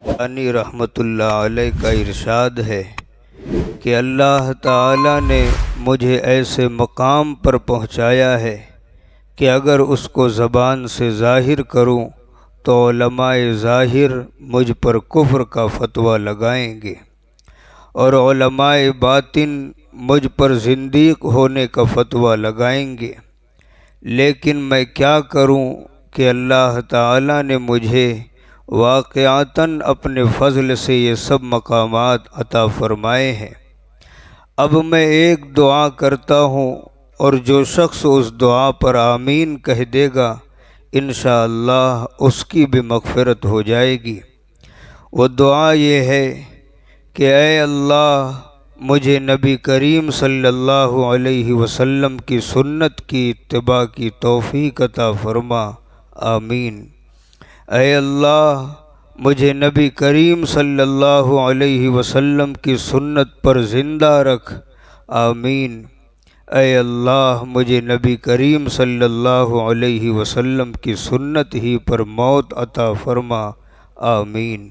انی رحمۃ اللہ علیہ کا ارشاد ہے کہ اللہ تعالیٰ نے مجھے ایسے مقام پر پہنچایا ہے کہ اگر اس کو زبان سے ظاہر کروں تو علماء ظاہر مجھ پر کفر کا فتویٰ لگائیں گے اور علماء باطن مجھ پر زندیق ہونے کا فتویٰ لگائیں گے، لیکن میں کیا کروں کہ اللہ تعالیٰ نے مجھے واقعتاً اپنے فضل سے یہ سب مقامات عطا فرمائے ہیں۔ اب میں ایک دعا کرتا ہوں اور جو شخص اس دعا پر آمین کہہ دے گا انشاءاللہ اس کی بھی مغفرت ہو جائے گی۔ وہ دعا یہ ہے کہ اے اللہ مجھے نبی کریم صلی اللہ علیہ وسلم کی سنت کی اتباع کی توفیق عطا فرما، آمین۔ اے اللہ مجھے نبی کریم صلی اللہ علیہ وسلم کی سنت پر زندہ رکھ، آمین۔ اے اللہ مجھے نبی کریم صلی اللہ علیہ وسلم کی سنت ہی پر موت عطا فرما، آمین۔